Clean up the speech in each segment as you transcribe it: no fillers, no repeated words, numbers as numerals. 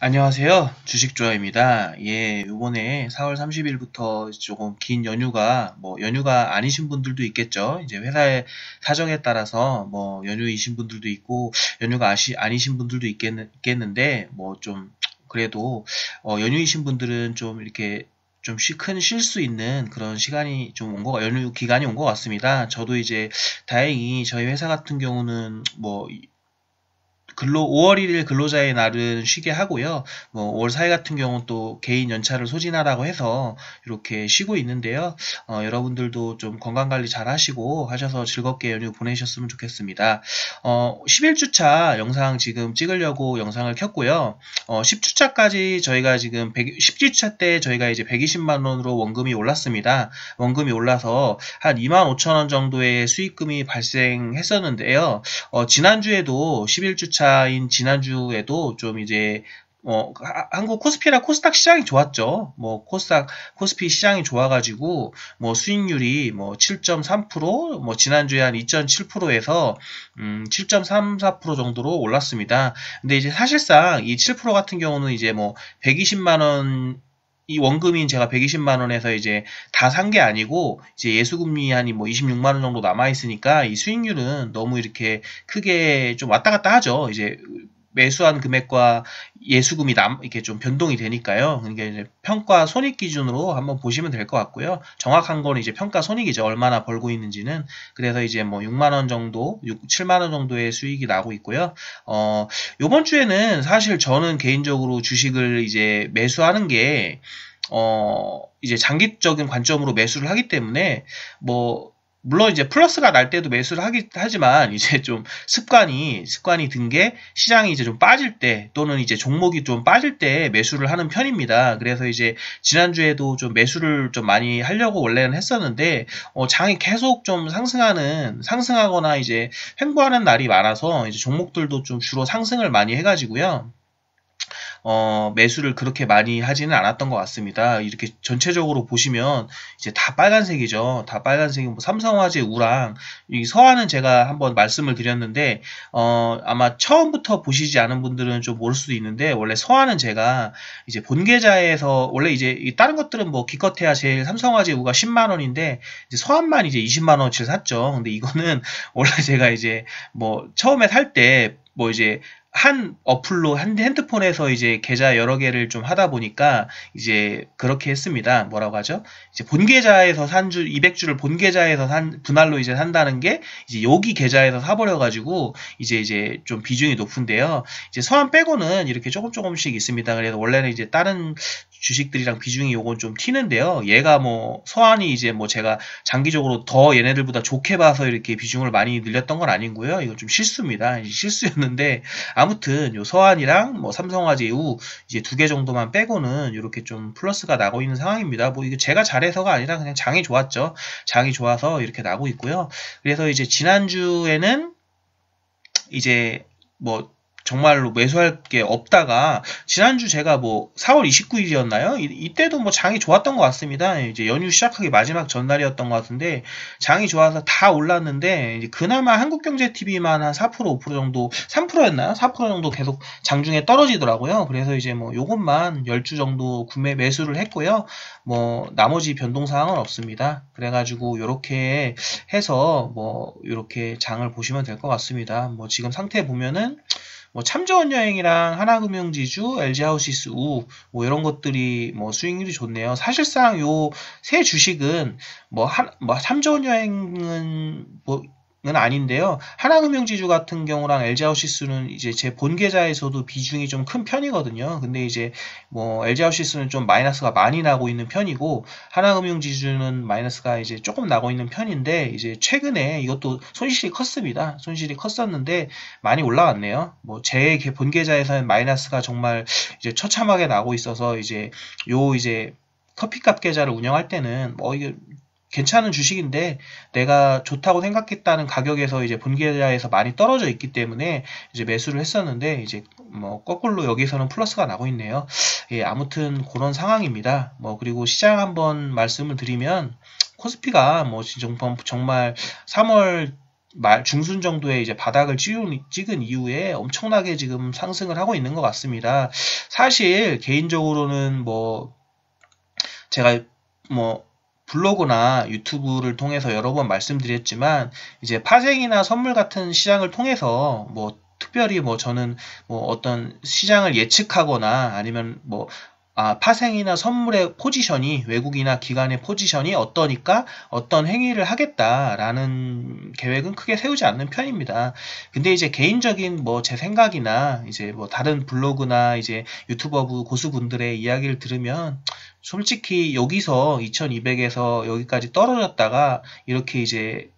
안녕하세요. 주식조아입니다. 예, 요번에 4월 30일부터 조금 긴 연휴가, 연휴가 아니신 분들도 있겠죠. 이제 회사의 사정에 따라서 연휴이신 분들도 있고, 연휴가 아니신 분들도 있겠는데, 그래도, 연휴이신 분들은 좀 이렇게 큰 쉴 수 있는 그런 시간이 연휴 기간이 온 것 같습니다. 저도 이제 다행히 저희 회사 같은 경우는 5월 1일 근로자의 날은 쉬게 하고요. 5월 4일 같은 경우는 또 개인 연차를 소진하라고 해서 이렇게 쉬고 있는데요. 여러분들도 좀 건강관리 잘 하시고 하셔서 즐겁게 연휴 보내셨으면 좋겠습니다. 11주차 영상 지금 찍으려고 영상을 켰고요. 10주차까지 저희가 지금 10주차 때 저희가 이제 120만 원으로 원금이 올랐습니다. 원금이 올라서 한 25,000원 정도의 수익금이 발생했었는데요. 지난주에도 11주차인 지난주에도 좀 이제 한국 코스피랑 코스닥 시장이 좋았죠. 코스피 시장이 좋아가지고, 수익률이 7.3%, 지난주에 한 2.7%에서, 7.34% 정도로 올랐습니다. 근데 이제 사실상 이 7% 같은 경우는 이제 120만원, 이 원금인 제가 120만 원에서 이제 다 산 게 아니고 이제 예수금리 한 26만 원 정도 남아 있으니까 이 수익률은 너무 이렇게 크게 좀 왔다 갔다 하죠. 이제 매수한 금액과 예수금이 이렇게 좀 변동이 되니까요. 그러니까 이제 평가 손익 기준으로 한번 보시면 될 것 같고요. 정확한 거는 이제 평가 손익이죠. 얼마나 벌고 있는지는. 그래서 이제 6만 원 정도, 7만 원 정도의 수익이 나고 있고요. 요번 주에는 사실 저는 개인적으로 주식을 이제 매수하는 게 이제 장기적인 관점으로 매수를 하기 때문에, 물론 이제 플러스가 날 때도 매수를 하지만, 이제 좀 습관이 든 게 시장이 이제 좀 빠질 때, 또는 이제 종목이 좀 빠질 때 매수를 하는 편입니다. 그래서 이제 지난주에도 좀 매수를 좀 많이 하려고 원래는 했었는데, 장이 계속 좀 상승하거나 이제 횡보하는 날이 많아서, 이제 종목들도 좀 주로 상승을 많이 해가지고요. 매수를 그렇게 많이 하지는 않았던 것 같습니다. 이렇게 전체적으로 보시면 이제 다 빨간색이죠. 다 빨간색이 삼성화재, 우랑, 이 서화는 제가 한번 말씀을 드렸는데, 아마 처음부터 보시지 않은 분들은 좀 모를 수도 있는데, 원래 서화는 제가 이제 본 계좌에서, 원래 이제 다른 것들은 기껏해야 제일 삼성화재, 우가 10만 원인데, 이제 서한만 이제 20만 원어치를 샀죠. 근데 이거는 원래 제가 이제 처음에 살 때, 이제 한 어플로 핸드폰에서 이제 계좌 여러 개를 좀 하다 보니까 이제 그렇게 했습니다. 뭐라고 하죠? 이제 본 계좌에서 200주를 본 계좌에서 분할로 이제 산다는 게 이제 여기 계좌에서 사버려 가지고 이제 좀 비중이 높은데요. 이제 서한 빼고는 이렇게 조금씩 있습니다. 그래서 원래는 이제 다른 주식들이랑 비중이 요건 좀 튀는데요. 얘가 서한이 이제 제가 장기적으로 더 얘네들보다 좋게 봐서 이렇게 비중을 많이 늘렸던 건 아니고요. 이건 좀 실수입니다. 실수였는데 아무튼 요 서한이랑 삼성화재우 이제 2개 정도만 빼고는 이렇게 좀 플러스가 나고 있는 상황입니다. 이게 제가 잘해서가 아니라 그냥 장이 좋았죠. 장이 좋아서 이렇게 나고 있고요. 그래서 이제 지난주에는 이제 정말로 매수할 게 없다가 지난주 제가 4월 29일이었나요? 이때도 장이 좋았던 것 같습니다. 이제 연휴 시작하기 마지막 전날이었던 것 같은데 장이 좋아서 다 올랐는데 이제 그나마 한국경제TV만 한 4% 5% 정도 3%였나요? 4% 정도 계속 장중에 떨어지더라고요. 그래서 이제 요것만 10주 정도 매수를 했고요. 나머지 변동 사항은 없습니다. 그래가지고 요렇게 해서 요렇게 장을 보시면 될 것 같습니다. 지금 상태 보면은 참조원 여행이랑 하나금융지주, LG하우시스 우, 이런 것들이 수익률이 좋네요. 사실상 요 세 주식은 참조원 여행은 은 아닌데요. 하나금융지주 같은 경우랑 LG하우시스는 이제 제 본 계좌에서도 비중이 좀 큰 편이거든요. 근데 이제 LG하우시스는 좀 마이너스가 많이 나고 있는 편이고 하나금융지주는 마이너스가 이제 조금 나고 있는 편인데 이제 최근에 이것도 손실이 컸습니다. 손실이 컸었는데 많이 올라왔네요. 제 본 계좌에서는 마이너스가 정말 이제 처참하게 나고 있어서 이제 커피값 계좌를 운영할 때는 이게 괜찮은 주식인데 내가 좋다고 생각했다는 가격에서 이제 본 계좌에서 많이 떨어져 있기 때문에 이제 매수를 했었는데 이제 거꾸로 여기서는 플러스가 나고 있네요. 예, 아무튼 그런 상황입니다. 그리고 시장 한번 말씀을 드리면 코스피가 정말 3월 중순 정도의 이제 바닥을 찍은 이후에 엄청나게 지금 상승을 하고 있는 것 같습니다. 사실 개인적으로는 뭐 제가 뭐 블로그나 유튜브를 통해서 여러 번 말씀드렸지만 이제 파생이나 선물 같은 시장을 통해서 뭐 특별히 뭐 저는 뭐 어떤 시장을 예측하거나 아니면 뭐 파생이나 선물의 포지션이 외국이나 기관의 포지션이 어떠니까 어떤 행위를 하겠다라는 계획은 크게 세우지 않는 편입니다. 근데 이제 개인적인 뭐 제 생각이나 이제 뭐 다른 블로그나 이제 유튜버 고수분들의 이야기를 들으면 솔직히 여기서 2200에서 여기까지 떨어졌다가 이렇게 이제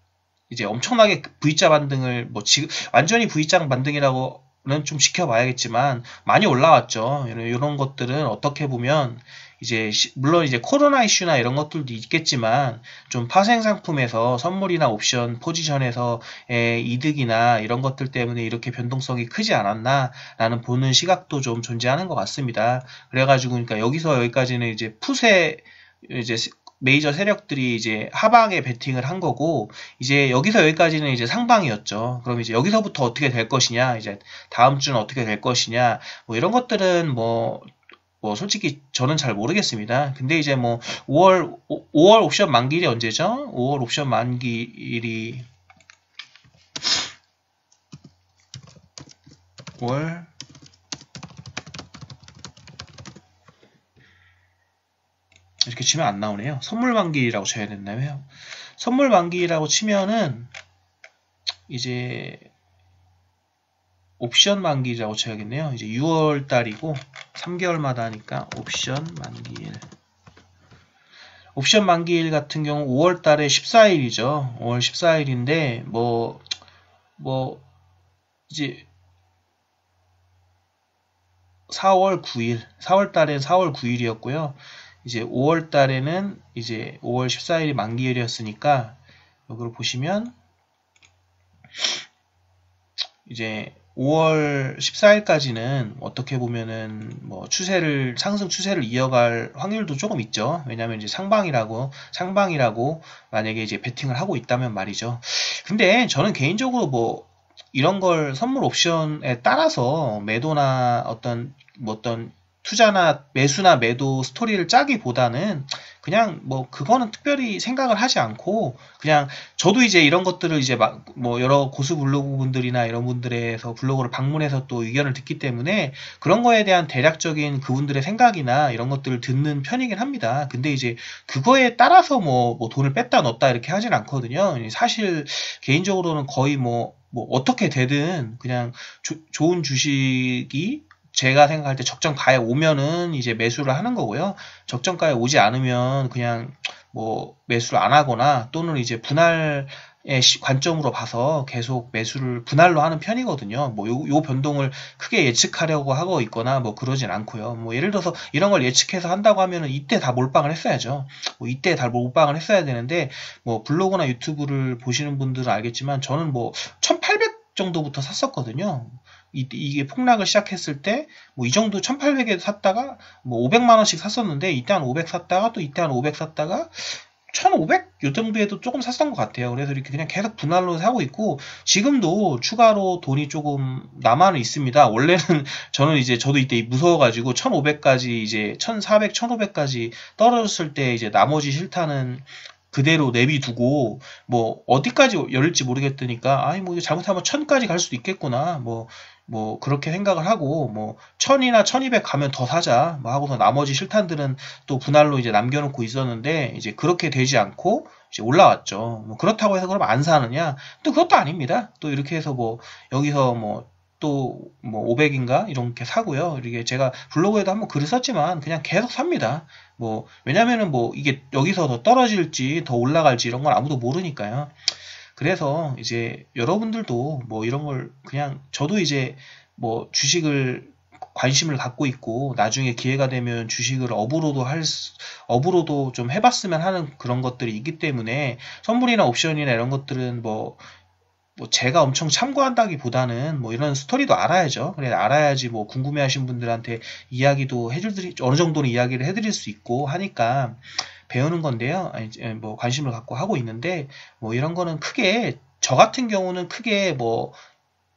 엄청나게 V자 반등을 뭐 지금 완전히 V자 반등이라고 좀 지켜봐야겠지만 많이 올라왔죠. 이런 것들은 어떻게 보면 이제 물론 이제 코로나 이슈나 이런 것들도 있겠지만 좀 파생 상품에서 선물이나 옵션 포지션에서의 이득이나 이런 것들 때문에 이렇게 변동성이 크지 않았나라는 보는 시각도 좀 존재하는 것 같습니다. 그래가지고 그러니까 여기서 여기까지는 이제 푸세 이제 메이저 세력들이 이제 하방에 베팅을 한 거고 이제 여기서 여기까지는 이제 상방이었죠. 그럼 이제 여기서부터 어떻게 될 것이냐, 이제 다음 주는 어떻게 될 것이냐, 뭐 이런 것들은 뭐 솔직히 저는 잘 모르겠습니다. 근데 이제 뭐 5월 옵션 만기일이 언제죠? 5월 옵션 만기일이 5월 이렇게 치면 안 나오네요. 선물 만기라고 쳐야 됐나요? 선물 만기라고 치면은 이제 옵션 만기라고 쳐야겠네요. 이제 6월 달이고 3개월마다 하니까 옵션 만기일. 옵션 만기일 같은 경우 5월 달에 14일이죠. 5월 14일인데 뭐 이제 4월 9일, 4월 달엔 4월 9일이었고요. 이제 5월 달에는 이제 5월 14일이 만기일이었으니까 여기를 보시면 이제 5월 14일까지는 어떻게 보면은 뭐 상승 추세를 이어갈 확률도 조금 있죠. 왜냐하면 이제 상방이라고 만약에 이제 베팅을 하고 있다면 말이죠. 근데 저는 개인적으로 뭐 이런 걸 선물 옵션에 따라서 매도나 어떤 투자나 매수나 매도 스토리를 짜기보다는 그냥 뭐 그거는 특별히 생각을 하지 않고 그냥 저도 이제 이런 것들을 이제 막 뭐 여러 고수 블로그 분들이나 이런 분들에서 블로그를 방문해서 또 의견을 듣기 때문에 그런 거에 대한 대략적인 그분들의 생각이나 이런 것들을 듣는 편이긴 합니다. 근데 이제 그거에 따라서 뭐 돈을 뺐다 넣었다 이렇게 하진 않거든요. 사실 개인적으로는 거의 뭐 어떻게 되든 그냥 좋은 주식이 제가 생각할 때 적정가에 오면은 이제 매수를 하는 거고요. 적정가에 오지 않으면 그냥 뭐 매수를 안 하거나 또는 이제 분할의 관점으로 봐서 계속 매수를 분할로 하는 편이거든요. 뭐 요 변동을 크게 예측하려고 하고 있거나 뭐 그러진 않고요. 뭐 예를 들어서 이런 걸 예측해서 한다고 하면은 이때 다 몰빵을 했어야죠. 뭐 이때 다 몰빵을 했어야 되는데 뭐 블로그나 유튜브를 보시는 분들은 알겠지만 저는 뭐 1800 정도부터 샀었거든요. 이게 폭락을 시작했을 때 뭐 이 정도 1800에 샀다가 뭐 500만 원씩 샀었는데 이때 한 500 샀다가 또 이때 한 500 샀다가 1500? 요 정도에도 조금 샀던 것 같아요. 그래서 이렇게 그냥 계속 분할로 사고 있고 지금도 추가로 돈이 조금 남아는 있습니다. 원래는 저는 이제 저도 이때 무서워가지고 1500까지 이제 1400, 1500까지 떨어졌을 때 이제 나머지 실타는 그대로 내비두고 뭐 어디까지 열릴지 모르겠으니까 아니 뭐 잘못하면 1000까지 갈 수도 있겠구나 뭐 그렇게 생각을 하고 뭐 1000이나 1200 가면 더 사자 뭐 하고서 나머지 실탄들은 또 분할로 이제 남겨놓고 있었는데 이제 그렇게 되지 않고 이제 올라왔죠. 뭐 그렇다고 해서 그럼 안 사느냐? 또 그것도 아닙니다. 또 이렇게 해서 뭐 여기서 뭐 또 뭐 500인가 이렇게 사고요. 이게 제가 블로그에도 한번 글을 썼지만 그냥 계속 삽니다. 뭐 왜냐면은 뭐 이게 여기서 더 떨어질지 더 올라갈지 이런 건 아무도 모르니까요. 그래서 이제 여러분들도 뭐 이런 걸 그냥 저도 이제 뭐 주식을 관심을 갖고 있고 나중에 기회가 되면 주식을 업으로도 좀 해봤으면 하는 그런 것들이 있기 때문에 선물이나 옵션이나 이런 것들은 뭐 제가 엄청 참고한다기보다는 뭐 이런 스토리도 알아야죠. 그래 알아야지 뭐 궁금해하신 분들한테 이야기도 어느 정도는 이야기를 해드릴 수 있고 하니까 배우는 건데요. 뭐 관심을 갖고 하고 있는데 뭐 이런 거는 크게 저 같은 경우는 크게 뭐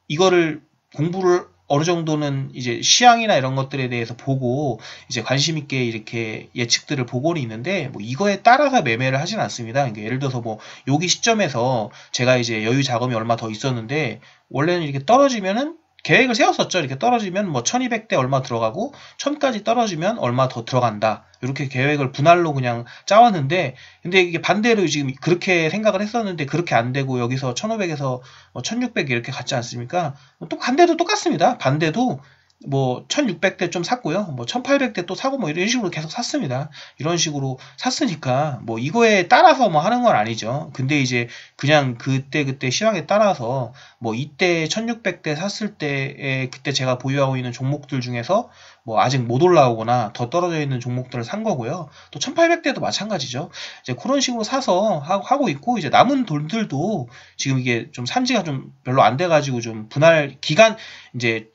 이거를 공부를 어느 정도는 이제 시황이나 이런 것들에 대해서 보고 이제 관심 있게 이렇게 예측들을 보고는 있는데 뭐 이거에 따라서 매매를 하진 않습니다. 그러니까 예를 들어서 뭐 여기 시점에서 제가 이제 여유 자금이 얼마 더 있었는데 원래는 이렇게 떨어지면은 계획을 세웠었죠. 이렇게 떨어지면 뭐 1200대 얼마 들어가고 1000까지 떨어지면 얼마 더 들어간다. 이렇게 계획을 분할로 그냥 짜왔는데 근데 이게 반대로 지금 그렇게 생각을 했었는데 그렇게 안 되고 여기서 1500에서 1600 이렇게 갔지 않습니까? 또 반대도 똑같습니다. 반대도 뭐 1600대 좀 샀고요. 뭐 1800대 또 사고 뭐 이런 식으로 계속 샀습니다. 이런 식으로 샀으니까 뭐 이거에 따라서 뭐 하는 건 아니죠. 근데 이제 그냥 그때 시황에 따라서 뭐 이때 1600대 샀을 때에 그때 제가 보유하고 있는 종목들 중에서 뭐 아직 못 올라오거나 더 떨어져 있는 종목들을 산 거고요. 또 1800대도 마찬가지죠. 이제 그런 식으로 사서 하고 있고 이제 남은 돈들도 지금 이게 좀 산지가 좀 별로 안 돼가지고 좀 분할 기간 이제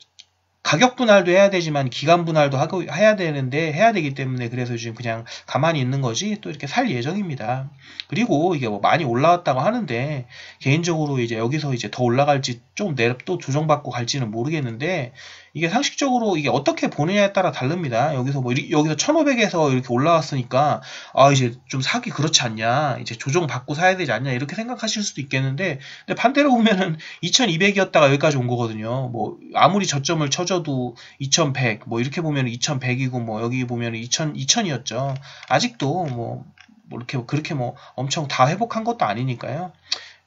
가격 분할도 해야 되지만 기간 분할도 하고 해야 되는데 해야 되기 때문에 그래서 지금 그냥 가만히 있는 거지 또 이렇게 살 예정입니다. 그리고 이게 뭐 많이 올라왔다고 하는데 개인적으로 이제 여기서 이제 더 올라갈지 좀 내려 또 조정받고 갈지는 모르겠는데 이게 상식적으로 이게 어떻게 보느냐에 따라 다릅니다. 여기서 뭐 여기서 1500에서 이렇게 올라왔으니까 아 이제 좀 사기 그렇지 않냐 이제 조정받고 사야 되지 않냐 이렇게 생각하실 수도 있겠는데 근데 반대로 보면은 2200이었다가 여기까지 온 거거든요. 뭐 아무리 저점을 쳐줘도 2100 뭐 이렇게 보면 2100이고 뭐 여기 보면 2000이었죠. 아직도 뭐 이렇게 그렇게 뭐 엄청 다 회복한 것도 아니니까요.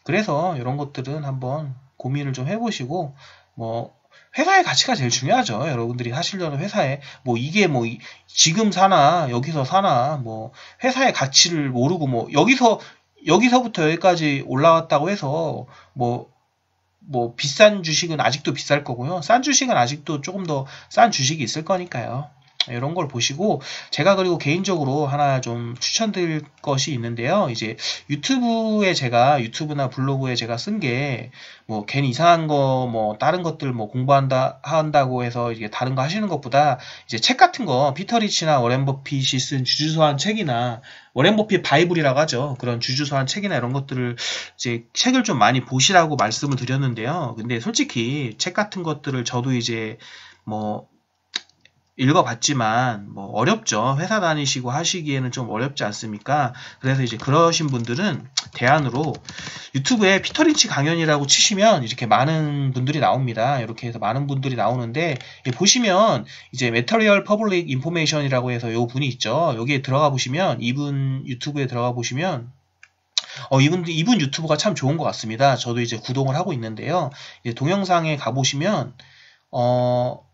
그래서 이런 것들은 한번 고민을 좀 해보시고 뭐 회사의 가치가 제일 중요하죠. 여러분들이 하시려는 회사에 뭐 이게 뭐 지금 사나 여기서 사나 뭐 회사의 가치를 모르고 뭐 여기서부터 여기까지 올라왔다고 해서 뭐 비싼 주식은 아직도 비쌀 거고요. 싼 주식은 아직도 조금 더 싼 주식이 있을 거니까요. 이런 걸 보시고 제가 그리고 개인적으로 하나 좀 추천드릴 것이 있는데요. 이제 유튜브나 블로그에 제가 쓴 게 뭐 괜히 이상한 거 뭐 다른 것들 뭐 한다고 해서 이게 다른 거 하시는 것보다 이제 책 같은 거 피터 리치나 워렌 버핏이 쓴 주주서한 책이나 워렌 버핏 바이블이라고 하죠. 그런 주주서한 책이나 이런 것들을 이제 책을 좀 많이 보시라고 말씀을 드렸는데요. 근데 솔직히 책 같은 것들을 저도 이제 뭐 읽어봤지만 뭐 어렵죠. 회사 다니시고 하시기에는 좀 어렵지 않습니까? 그래서 이제 그러신 분들은 대안으로 유튜브에 피터 린치 강연이라고 치시면 이렇게 많은 분들이 나옵니다. 이렇게 해서 많은 분들이 나오는데 보시면 이제 Material Public Information이라고 해서 요 분이 있죠. 여기에 들어가 보시면 이분 유튜브에 들어가 보시면 이분 유튜브가 참 좋은 것 같습니다. 저도 이제 구독을 하고 있는데요. 이제 동영상에 가보시면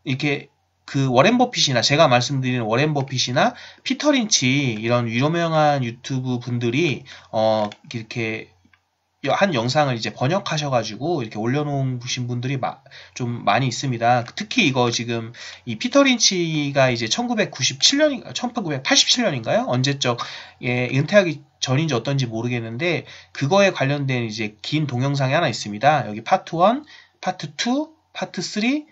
이렇게 그 워렌 버핏이나 제가 말씀드리는 워렌 버핏이나 피터 린치 이런 유명한 유튜브 분들이 이렇게 한 영상을 이제 번역하셔가지고 이렇게 올려놓으신 분들이 좀 많이 있습니다. 특히 이거 지금 이 피터 린치가 이제 1987년인가요? 언제적 은퇴하기 전인지 어떤지 모르겠는데 그거에 관련된 이제 긴 동영상이 하나 있습니다. 여기 파트 1, 파트 2, 파트 3,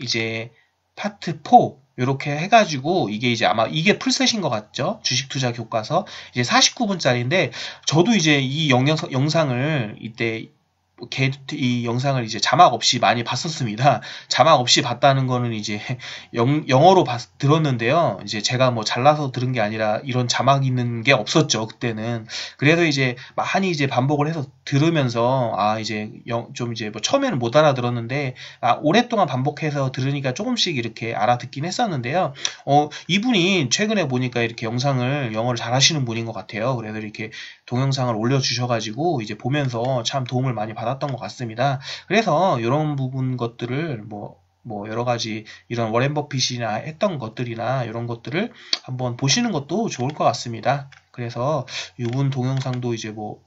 이제 파트 4 이렇게 해가지고 이게 이제 아마 이게 풀셋인 것 같죠? 주식투자 교과서 이제 49분짜리인데 저도 이제 이 영상을 이때 이 영상을 이제 자막 없이 많이 봤었습니다. 자막 없이 봤다는 거는 이제 영어로 들었는데요. 이제 제가 뭐 잘라서 들은 게 아니라 이런 자막 있는 게 없었죠. 그때는. 그래서 이제 많이 이제 반복을 해서 들으면서 이제 좀 이제 뭐 처음에는 못 알아들었는데 오랫동안 반복해서 들으니까 조금씩 이렇게 알아듣긴 했었는데요. 이분이 최근에 보니까 이렇게 영어를 잘 하시는 분인 것 같아요. 그래서 이렇게 동영상을 올려주셔가지고 이제 보면서 참 도움을 많이 받았던 것 같습니다. 그래서 이런 부분 것들을 뭐 여러 가지 이런 워렌 버핏이나 했던 것들이나 이런 것들을 한번 보시는 것도 좋을 것 같습니다. 그래서 이분 동영상도 이제 뭐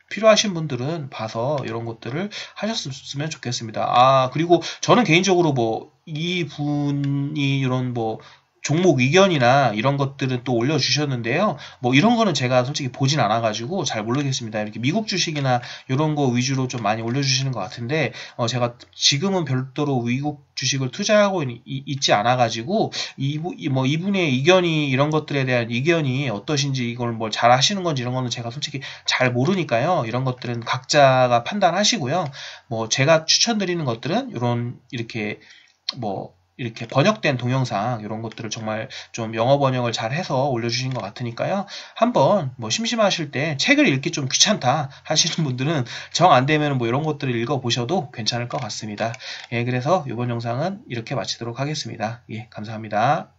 필요하신 분들은 봐서 이런 것들을 하셨으면 좋겠습니다. 그리고 저는 개인적으로 뭐 이분이 이런 뭐 종목 의견이나 이런 것들은 또 올려주셨는데요. 뭐 이런 거는 제가 솔직히 보진 않아가지고 잘 모르겠습니다. 이렇게 미국 주식이나 이런 거 위주로 좀 많이 올려주시는 것 같은데 제가 지금은 별도로 미국 주식을 투자하고 있지 않아가지고 이분의 의견이 이런 것들에 대한 의견이 어떠신지 이걸 뭘 잘 하시는 건지 이런 거는 제가 솔직히 잘 모르니까요. 이런 것들은 각자가 판단하시고요. 뭐 제가 추천드리는 것들은 이렇게 이렇게 번역된 동영상 이런 것들을 정말 좀 영어 번역을 잘 해서 올려주신 것 같으니까요. 한번 뭐 심심하실 때 책을 읽기 좀 귀찮다 하시는 분들은 정 안 되면 뭐 이런 것들을 읽어보셔도 괜찮을 것 같습니다. 예, 그래서 이번 영상은 이렇게 마치도록 하겠습니다. 예, 감사합니다.